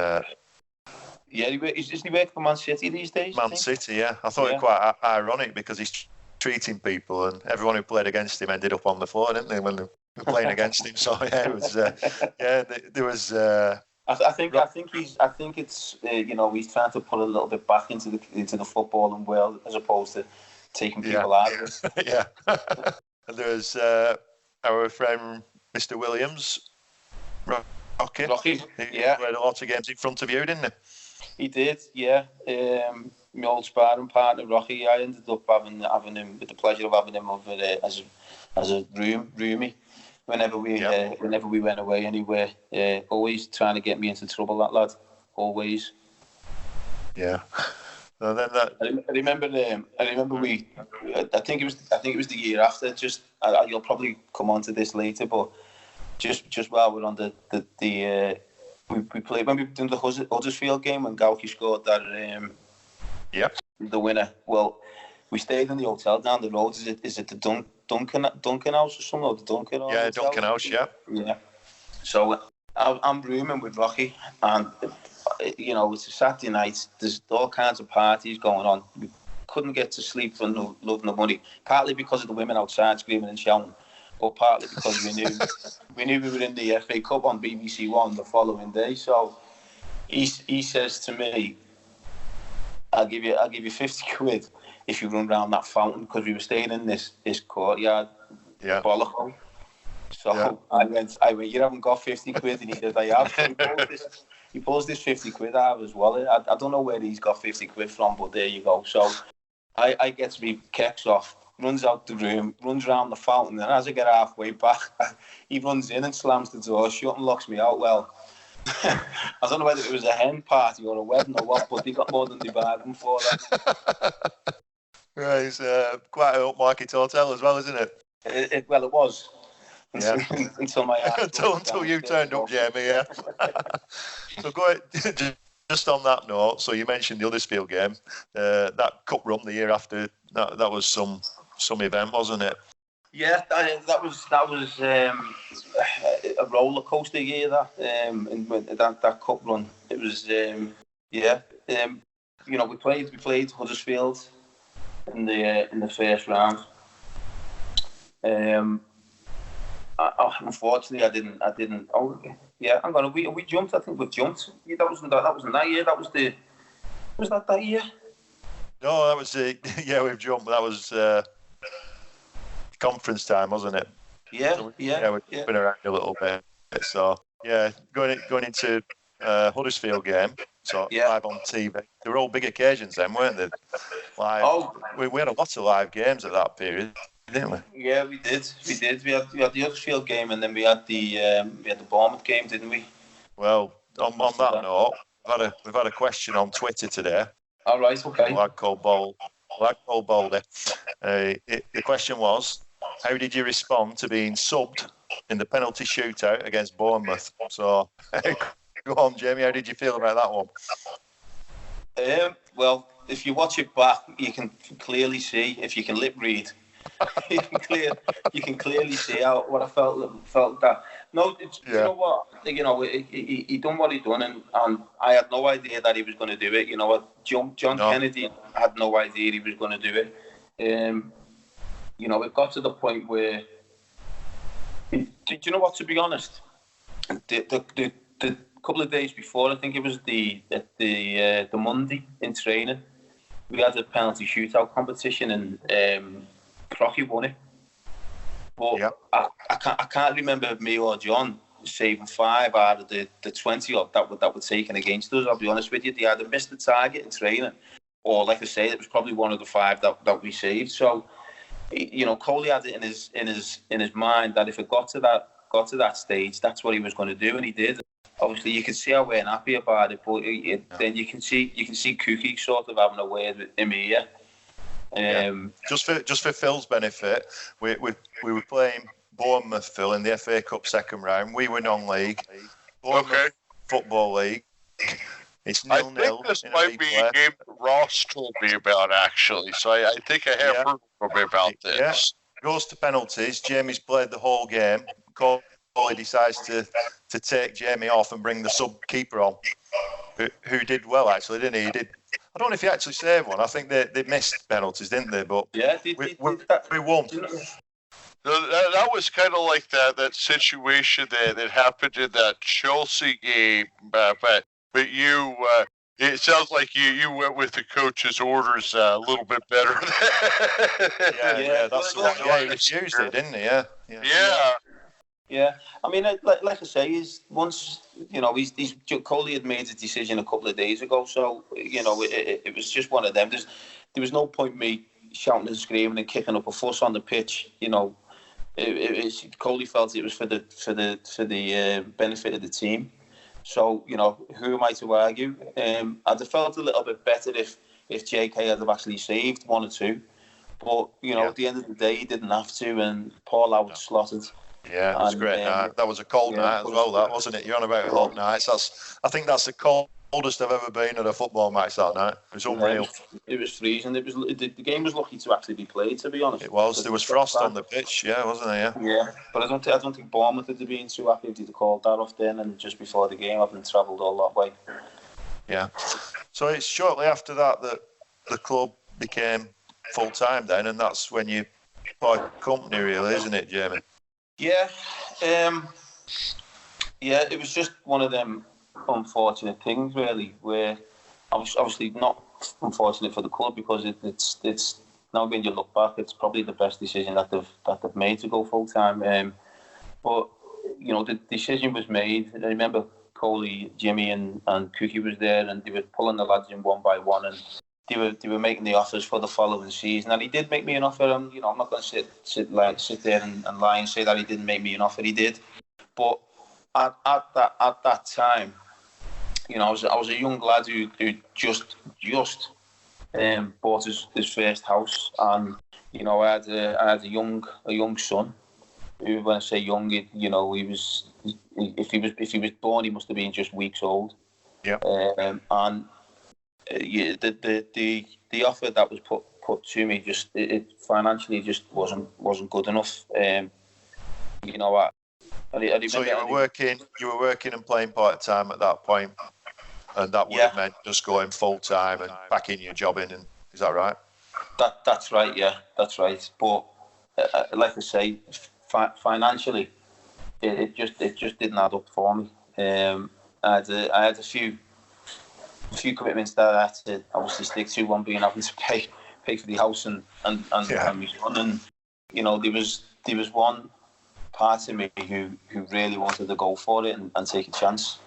Speaker 3: isn't he working for Man City these days?
Speaker 2: Man City, yeah. I thought it quite ironic because he's treating people, and everyone who played against him ended up on the floor, didn't they, when they were playing against him? So yeah, it was there was.
Speaker 3: I think it's you know, he's trying to put a little bit back into the footballing world as opposed to taking people out of it.
Speaker 2: Yeah. And there was our friend Mr. Williams, Rocky. He played a lot of games in front of you, didn't he?
Speaker 3: He did, yeah. My old sparring partner Rocky, I ended up having him, with the pleasure of having him over as a roomie whenever we went away anywhere. Always trying to get me into trouble, that lad. Always.
Speaker 2: Yeah. And then
Speaker 3: I remember we. I think it was the year after. Just you'll probably come on to this later, but just while we're on we played when we done the Huddersfield game when Gauki scored that. The winner. Well, we stayed in the hotel down the road. Is it the Duncan House or something? Or the Duncan House?
Speaker 2: Yeah, Duncan House. Yeah.
Speaker 3: Yeah. So I'm rooming with Rocky, and you know, it's a Saturday night. There's all kinds of parties going on. We couldn't get to sleep for no love nor money. Partly because of the women outside screaming and shouting, but partly because we knew we were in the FA Cup on BBC One the following day. So he says to me, I'll give you 50 quid if you run round that fountain, because we were staying in this courtyard.
Speaker 2: Yeah.
Speaker 3: Bollock. So I went, you haven't got 50 quid? And he said, I have. So he pulls this 50 quid out of his wallet. I don't know where he's got 50 quid from, but there you go. So I get me kicks off, runs out the room, runs round the fountain, and as I get halfway back, he runs in and slams the door shut and locks me out. Well, I don't know whether it was a hen party or a wedding or what, but they got more than they bargained for that.
Speaker 2: Right, it's quite an upmarket hotel as well, isn't it?
Speaker 3: Well, it was. Until my
Speaker 2: until you turned up, Jamie. Yeah. So just on that note. So you mentioned the Huddersfield game, that cup run the year after. That was some event, wasn't it?
Speaker 3: Yeah, that was a roller coaster year. That cup run. It was you know, we played Huddersfield in the first round. Unfortunately, I didn't. Oh, yeah. I'm gonna. We jumped. I think we jumped. Yeah, that wasn't that year. That was that year.
Speaker 2: No, that was we've jumped. That was conference time, wasn't it?
Speaker 3: Yeah,
Speaker 2: so we've been around a little bit. So yeah, going into Huddersfield game. So live on TV. They were all big occasions then, weren't they? Live. Oh, we had a lot of live games at that period, didn't we?
Speaker 3: Yeah, we did. We had the Huddersfield game, and then we had the Bournemouth game, didn't we?
Speaker 2: Well, on that note, we've had a question on Twitter today.
Speaker 3: All right, okay.
Speaker 2: Lad called Baldy. The question was, how did you respond to being subbed in the penalty shootout against Bournemouth? So, go on, Jamie. How did you feel about that one?
Speaker 3: Well, if you watch it back, you can clearly see. If you can lip read, you can clearly see what I felt that. No, you know what? You know, he done what he done, and I had no idea that he was going to do it. You know what? John Kennedy had no idea he was going to do it. You know, it got to the point where, do you know what? To be honest, the couple of days before, I think it was the Monday in training, we had a penalty shootout competition, and Crocky won it. But I can't remember me or John saving 5 out of the 20 that were taken against us. I'll be honest with you, they either missed the target in training, or like I say, it was probably one of the 5 that we saved. So, you know, Coley had it in his mind that if it got to that stage, that's what he was going to do, and he did. Obviously, you can see I weren't happy about it, but then you can see Cookie sort of having a word with him here.
Speaker 2: Just for Phil's benefit, we were playing Bournemouth, Phil, in the FA Cup second round. We were non-league. Bournemouth Football League. It's 0-0.
Speaker 1: I think this might be a game that Ross told me about, actually. So I think I have heard from him about this.
Speaker 2: Yeah. Goes to penalties. Jamie's played the whole game. Coley decides to take Jamie off and bring the sub-keeper on, who did well, actually, didn't he? He did. I don't know if he actually saved one. I think they missed penalties, didn't they? But we won.
Speaker 1: That was kind of like that situation that happened in that Chelsea game, but you, it sounds like you went with the coach's orders a little bit better.
Speaker 2: That's the one. Yeah, he refused it, didn't he?
Speaker 1: Yeah.
Speaker 3: I mean, like I say, he's Coley had made a decision a couple of days ago, so it was just one of them. There was no point me shouting and screaming and kicking up a fuss on the pitch. Coley felt it was for the benefit of the team. So who am I to argue? I'd have felt a little bit better if JK had have actually saved one or two, but at the end of the day, he didn't have to, and Paul Howard slotted.
Speaker 2: Yeah, it was a great night. That was a cold night as well, that wasn't it? You're on about hot nights. I think that's the coldest I've ever been at a football match that night. It was unreal.
Speaker 3: It was freezing. The game was lucky to actually be played, to be honest.
Speaker 2: It was. There was frost on the pitch, wasn't there?
Speaker 3: Yeah, but I don't think Bournemouth would have been too happy if they'd called that off then and just before the game, having travelled all that way.
Speaker 2: Yeah. So it's shortly after that the club became full time then, and that's when you part company, really, isn't it, Jamie?
Speaker 3: Yeah, it was just one of them unfortunate things, really, where obviously not unfortunate for the club, because it's now when you look back, it's probably the best decision that they've made to go full time. But the decision was made. I remember Coley, Jimmy, and Cookie was there, and they were pulling the lads in one by one, and they were making the offers for the following season, and he did make me an offer. And I'm not going to sit there and lie and say that he didn't make me an offer. He did, but at that time, I was a young lad who just bought his first house, and I had a young son. Who, when I say young, he was if he was born, he must have been just weeks old.
Speaker 2: Yeah.
Speaker 3: And the offer that was put to me it financially just wasn't good enough. I remember.
Speaker 2: So you were working and playing part time at that point, and that would have meant just going full time and backing your job in. And is that right?
Speaker 3: That's right. Yeah, that's right. But like I say, financially, it just didn't add up for me. I had a few commitments that I had to obviously stick to. One being having to pay for the house and my son, and there was one part of me who really wanted to go for it and take a chance.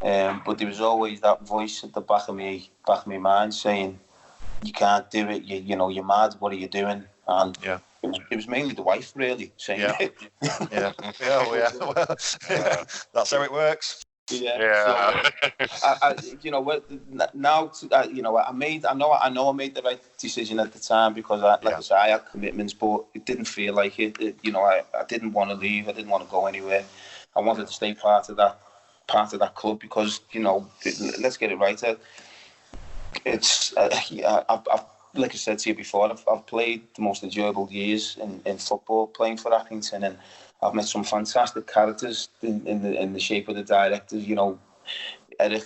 Speaker 3: But there was always that voice at the back of my mind saying, "You can't do it. You're mad. What are you doing?" And it was mainly the wife really saying,
Speaker 2: Well, that's how it works.
Speaker 3: Yeah. So, I know I made the right decision at the time, because I said, I had commitments, but it didn't feel like it. I didn't want to leave. I didn't want to go anywhere. I wanted to stay part of that club, because let's get it right. It's I've like I said to you before, I've played the most enjoyable years in football playing for Accrington, and I've met some fantastic characters in the shape of the directors. Eric,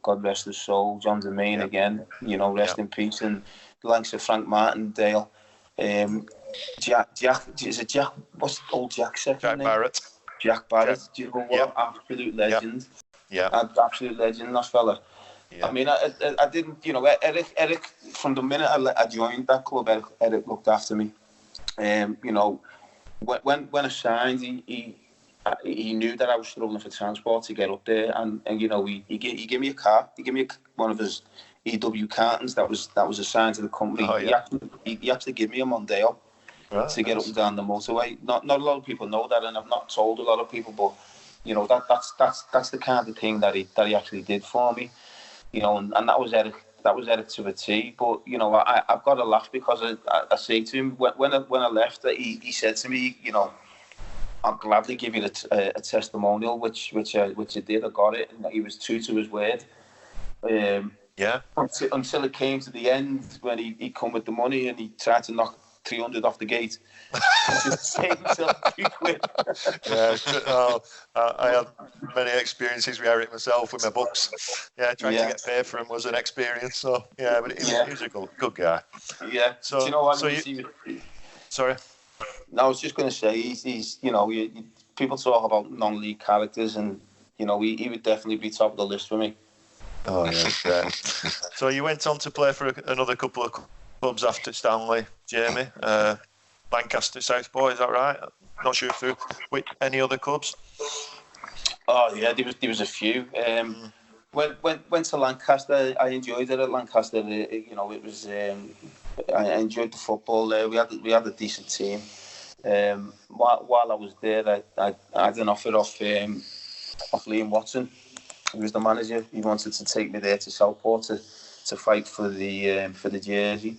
Speaker 3: God rest his soul. John Domain again, rest in peace. And the likes of Frank Martindale. Jack, is it Jack? What's old Jack's second name?
Speaker 2: Barrett.
Speaker 3: Jack Barrett. Do you know what? Absolute legend.
Speaker 2: Yeah.
Speaker 3: Absolute legend, that fella. Yeah. I mean, I didn't, Eric, from the minute I joined that club, Eric looked after me. When I signed, he knew that I was struggling for transport to get up there, and he gave me a car. He gave me one of his EW cartons that was assigned to the company.
Speaker 2: Oh, yeah.
Speaker 3: He actually gave me a Mondeo to get up and down the motorway. Not a lot of people know that, and I've not told a lot of people, but that's the kind of thing that he actually did for me. And that was Eric. That was Eric to a T. But I've got to laugh, because I say to him when I left, he said to me, I'll gladly give you a testimonial, which I did. I got it, and he was true to his word. Until it came to the end when he come with the money and he tried to knock 300 off the gate. Just saved himself £2.
Speaker 2: I have many experiences with Eric myself with my books. Trying to get paid for him was an experience. So but he was a good guy.
Speaker 3: Yeah.
Speaker 2: So
Speaker 3: do you know what?
Speaker 2: Sorry.
Speaker 3: No, I was just going to say he's people talk about non-league characters, and he would definitely be top of the list for me.
Speaker 2: Oh yeah. So you went on to play for another couple of clubs after Stanley, Jamie. Lancaster, Southport, is that right? Not sure if with any other clubs.
Speaker 3: Oh yeah, there was a few. Went to Lancaster. I enjoyed it at Lancaster. It was. I enjoyed the football there. We had a decent team. While I was there, I had an offer off Liam Watson, who was the manager. He wanted to take me there to Southport to fight for the jersey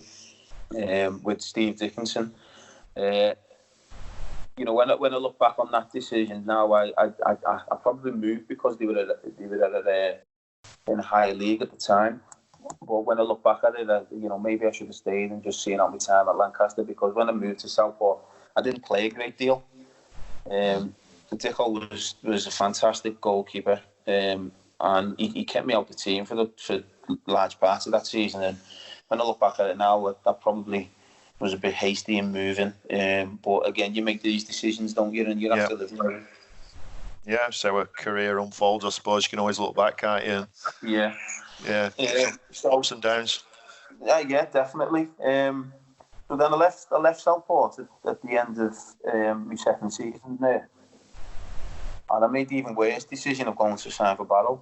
Speaker 3: with Steve Dickinson. When I look back on that decision now, I probably moved because they were in a higher league at the time. But when I look back at it, maybe I should have stayed and just seen out my time at Lancaster, because when I moved to Southport, I didn't play a great deal. Dicko was a fantastic goalkeeper, and he kept me out the team for large parts of that season. And when I look back at it now, that probably was a bit hasty in moving. But again, you make these decisions, don't you? And you have to live with it.
Speaker 2: Yeah, so a career unfolds, I suppose. You can always look back, can't you?
Speaker 3: Yeah.
Speaker 2: Ups and downs.
Speaker 3: Yeah, definitely. So then I left Southport at the end of my second season there, and I made the even worse decision of going to sign for Barrow.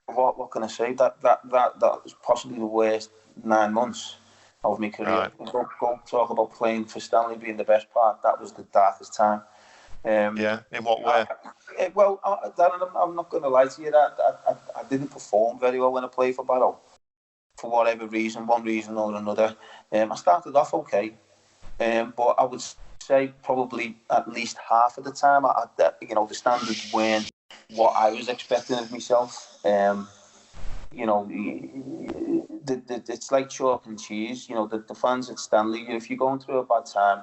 Speaker 3: What can I say? That was possibly the worst 9 months of my career. Right. Don't talk about playing for Stanley being the best part. That was the darkest time.
Speaker 2: In what way?
Speaker 3: Darren, I'm not going to lie to you. I didn't perform very well when I played for Barrow, for whatever reason, one reason or another. I started off okay, but I would say probably at least half of the time, the standards weren't what I was expecting of myself. It's like chalk and cheese. The fans at Stanley, if you're going through a bad time,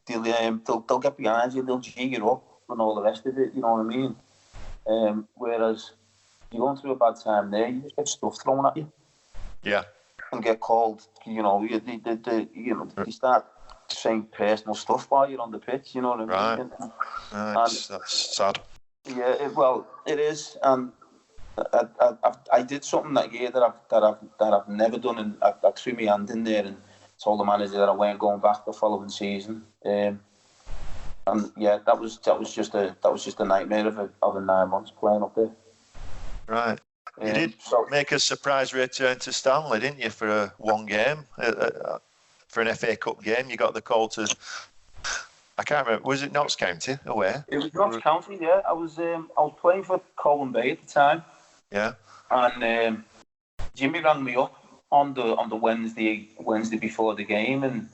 Speaker 3: they'll get behind you, they'll G you up and all the rest of it, you know what I mean? Whereas you're going through a bad time there, you just get stuff thrown at you.
Speaker 2: Yeah.
Speaker 3: And get called, they start saying personal stuff while you're on the pitch, you know what I mean?
Speaker 2: Right. That's sad.
Speaker 3: Yeah, it is. And I did something that year that I've never done, and I threw my hand in there and told the manager that I weren't going back the following season. And that was just a nightmare of a 9 months playing up there.
Speaker 2: Right. You did make a surprise return to Stanley, didn't you, for one game, for an FA Cup game? You got the call to. I can't remember. Was it Notts County away?
Speaker 3: It was Notts County. Yeah, I was playing for Coleman Bay at the time.
Speaker 2: Yeah.
Speaker 3: And Jimmy rang me up on the Wednesday before the game, and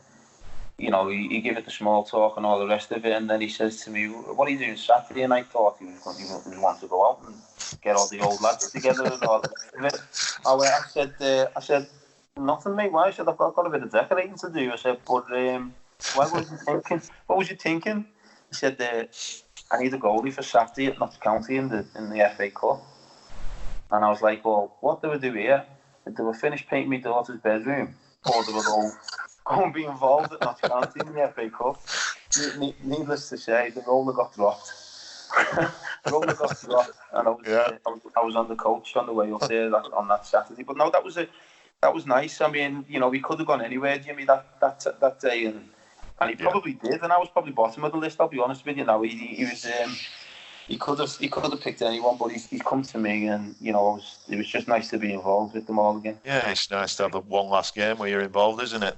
Speaker 3: he gave it the small talk and all the rest of it, and then he says to me, "What are you doing Saturday?" And I thought he was wanting to go out and get all the old lads together and all the rest of it. I said, "Nothing, mate. Why?" I said, "I've got a bit of decorating to do." I said, "But why was you thinking? What was you thinking?" He said, "I need a goalie for Saturday at Notts County in the FA Cup." And I was like, "Well, what do we do here? They were finished painting my daughter's bedroom, or they were go and be involved at Notts County in the FA Cup." Needless to say, the roller got dropped. And I was on the coach on the way up there on that Saturday. But no, that was nice. I mean, we could have gone anywhere, Jimmy, that day, and he probably did. And I was probably bottom of the list. I'll be honest with you. Now he was. He could have picked anyone, but he's come to me, and it was just nice to be involved with them all again.
Speaker 2: Yeah, it's nice to have one last game where you're involved, isn't it?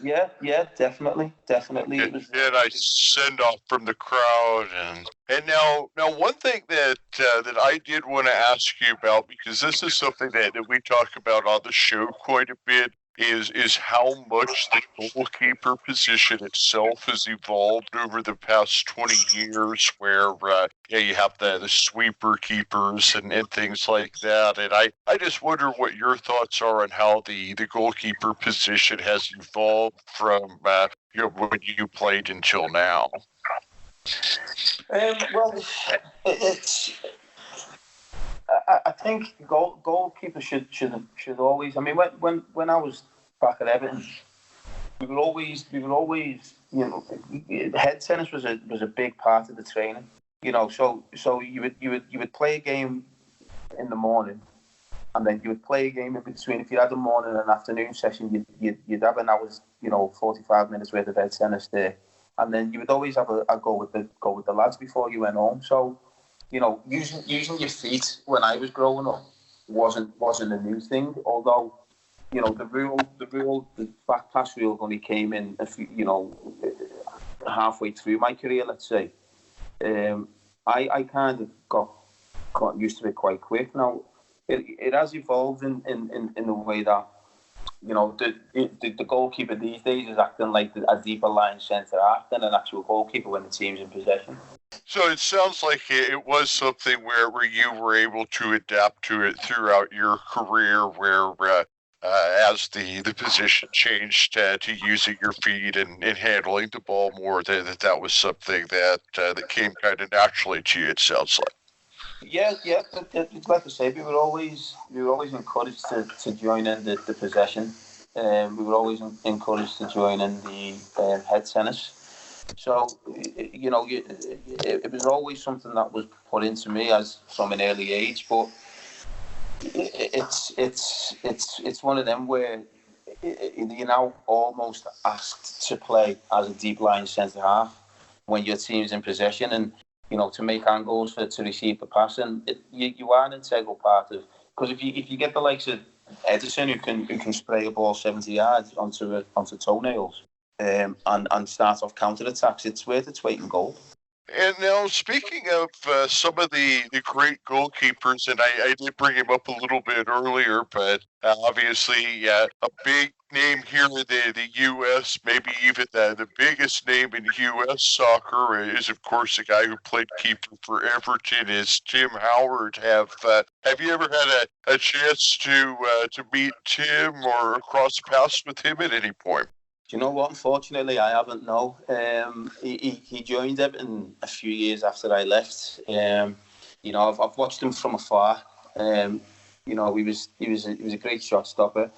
Speaker 3: Yeah, definitely.
Speaker 1: It was a nice send off from the crowd, and now one thing that I did want to ask you about, because this is something that we talk about on the show quite a bit. is how much the goalkeeper position itself has evolved over the past 20 years, where you have the sweeper keepers and things like that. And I just wonder what your thoughts are on how the goalkeeper position has evolved from when you played until now.
Speaker 3: Well, it's. I think goalkeepers should always. I mean, when I was back at Everton, we were always head tennis was a big part of the training. So you would play a game in the morning, and then you would play a game in between. If you had a morning and afternoon session, you'd have an hour's 45 minutes worth of head tennis there, and then you would always have a go with the lads before you went home. So. Using your feet when I was growing up wasn't a new thing. Although, the back pass rule only came in halfway through my career, let's say. I kind of got used to it quite quick. Now, it has evolved in the way that the goalkeeper these days is acting like a deeper line centre half than an actual goalkeeper when the team's in possession.
Speaker 1: So it sounds like it was something where you were able to adapt to it throughout your career, where as the position changed to using your feet and handling the ball more, that was something that came kind of naturally to you, it sounds like.
Speaker 3: Yeah. Like I say, we were always encouraged to join in the possession. We were always encouraged to join in the head tennis. So, it was always something that was put into me as from an early age. But it's one of them where you're now almost asked to play as a deep line centre half when your team's in possession, and to make angles to receive the pass, and you are an integral part of. Because if you get the likes of Edison who can spray a ball 70 yards onto toenails. And start off counter-attacks, it's worth its weight in gold.
Speaker 1: And now, speaking of some of the great goalkeepers, and I did bring him up a little bit earlier, but obviously a big name here in the U.S., maybe even the biggest name in U.S. soccer is, of course, the guy who played keeper for Everton is Tim Howard. Have you ever had a chance to meet Tim or cross paths with him at any point?
Speaker 3: Do you know what? Unfortunately, I haven't. No, he joined Everton a few years after I left. I've watched him from afar. He was a great shot stopper.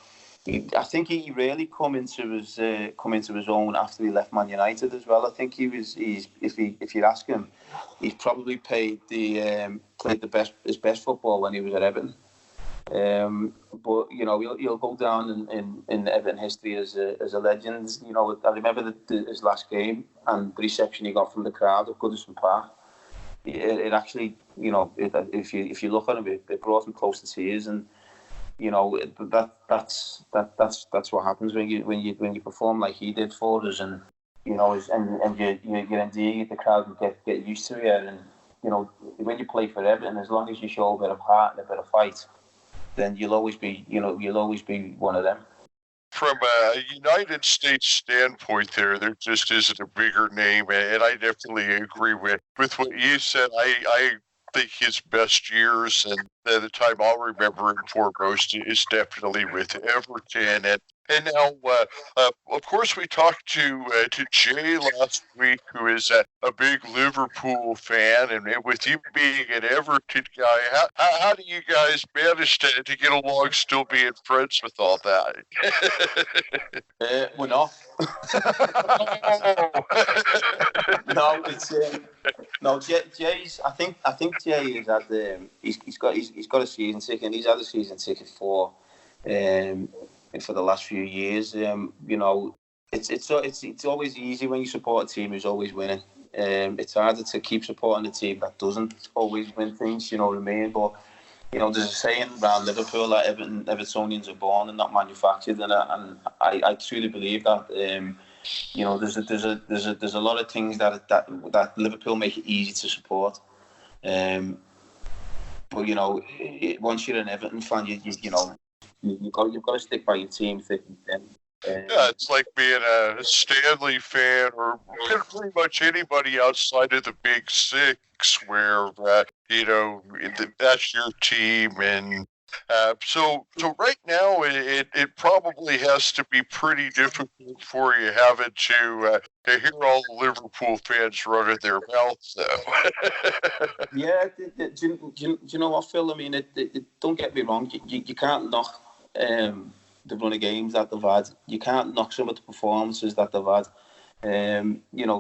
Speaker 3: I think he really come into his own after he left Man United as well. I think if you ask him, he's probably played his best football when he was at Everton. But he'll go down in Everton history as a legend. I remember his last game and the reception he got from the crowd at Goodison Park. It actually, if you look at him, it brought him close to tears, and that's what happens when you perform like he did for us, and and you endear the crowd and get used to it, and when you play for Everton, as long as you show a bit of heart and a bit of fight, then you'll always be one of them.
Speaker 1: From a United States standpoint, there just isn't a bigger name, and I definitely agree with what you said. I think his best years and the time I'll remember him foremost is definitely with Everton. And now, of course, we talked to Jay last week, who is a big Liverpool fan, and with you being an Everton guy, how do you guys manage to get along, still being friends with all that?
Speaker 3: We're not. No, it's no. Jay's. I think Jay is at the. He's got a season ticket. And he's had a season ticket for the last few years. It's always easy when you support a team who's always winning. It's harder to keep supporting a team that doesn't always win things. You know what I mean? But there's a saying around Liverpool that Evertonians are born and not manufactured, and I truly believe that. There's a lot of things that Liverpool make it easy to support. But once you're an Everton fan, you've got to stick by your team thick and thin.
Speaker 1: Yeah, it's like being a Stanley fan or pretty much anybody outside of the Big Six, where that's your team, and so right now it probably has to be pretty difficult for you having to hear all the Liverpool fans running their mouths.
Speaker 3: Yeah, do you know what, Phil? I mean, don't get me wrong. You can't knock the run of games that they've had. You can't knock some of the performances that they've had.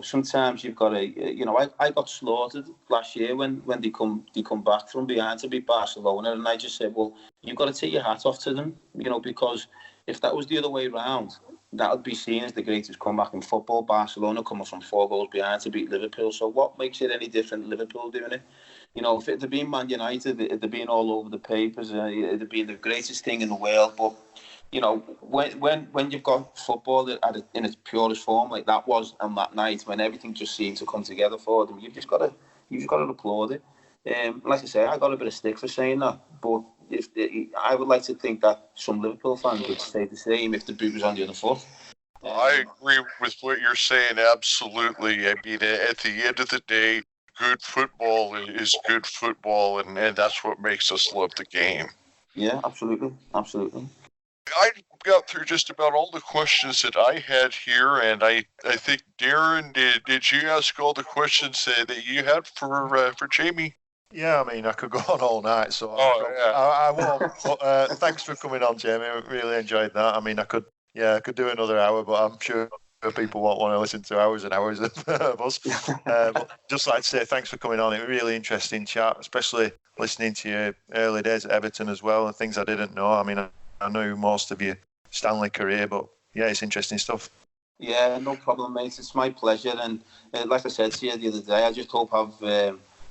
Speaker 3: Sometimes you've got to. I got slaughtered last year when they come back from behind to beat Barcelona, and I just said, well, you've got to take your hat off to them, because if that was the other way around, that would be seen as the greatest comeback in football. Barcelona coming from 4 goals behind to beat Liverpool. So what makes it any different? Liverpool doing it. If it had been Man United, it'd have been all over the papers. It'd have been the greatest thing in the world. But when you've got football in its purest form like that was on that night, when everything just seemed to come together for them, you've just got to applaud it. Like I say, I got a bit of stick for saying that, but I would like to think that some Liverpool fans would say the same if the boot was on the other foot.
Speaker 1: I agree with what you're saying, absolutely. I mean, at the end of the day, good football is good football, and that's what makes us love the game.
Speaker 3: Yeah, absolutely.
Speaker 1: I got through just about all the questions that I had here, and I think, Darren, did you ask all the questions that you had for Jamie?
Speaker 2: Yeah, I mean, I could go on all night, so
Speaker 1: yeah.
Speaker 2: I won't. But thanks for coming on, Jamie. I really enjoyed that. I mean, I could do another hour, but I'm sure people won't want to listen to hours and hours of us. But just like to say thanks for coming on. It was a really interesting chat, especially listening to your early days at Everton as well, and things I didn't know. I mean, I knew most of your Stanley career, but yeah, it's interesting stuff.
Speaker 3: Yeah, no problem, mate. It's my pleasure. And like I said to you the other day, I just hope I've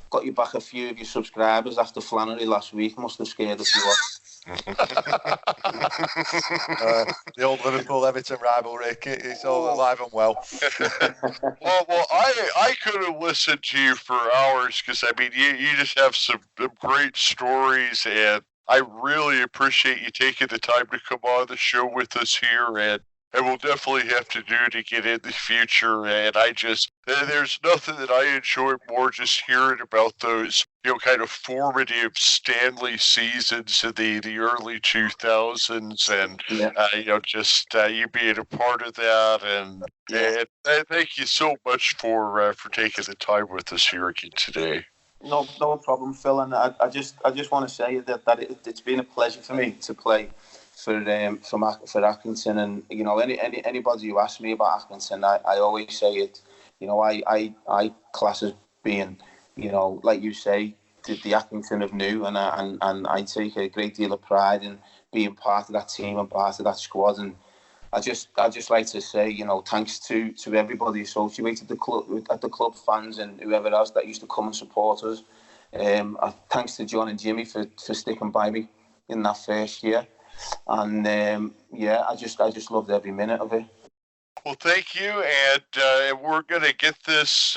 Speaker 3: got you back a few of your subscribers after Flannery last week. Must have scared a few off.
Speaker 2: The old Liverpool-Everton rivalry, it's all alive and well.
Speaker 1: well, I could have listened to you for hours, because, I mean, you just have some great stories, and I really appreciate you taking the time to come on the show with us here, and we'll definitely have to do it again in the future. And there's nothing that I enjoy more just hearing about those, kind of formative Stanley seasons in the early 2000s, and you being a part of that. And thank you so much for taking the time with us here again today.
Speaker 3: No problem, Phil. And I just want to say that it's been a pleasure for me to play for Accrington, and anybody who asks me about Accrington, I always say it. I class as being, like you say, the Accrington of new, and I take a great deal of pride in being part of that team and part of that squad. And I just like to say, thanks to everybody associated at the club, fans and whoever else that used to come and support us. Thanks to John and Jimmy for sticking by me in that first year. And I just loved every minute of it.
Speaker 1: Well, thank you, and we're gonna get this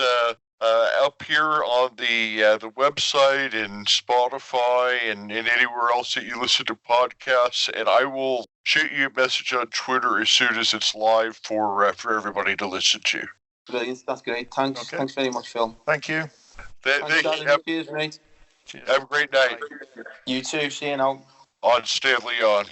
Speaker 1: up here on the website and Spotify and anywhere else that you listen to podcasts. And I will shoot you a message on Twitter as soon as it's live for everybody to listen to.
Speaker 3: Brilliant, that's great. Thanks,
Speaker 2: okay.
Speaker 3: Thanks very much, Phil.
Speaker 2: Thank you.
Speaker 1: Thank you.
Speaker 3: Cheers, mate.
Speaker 1: Have a great night.
Speaker 3: You too. See you now.
Speaker 1: On Stanley On.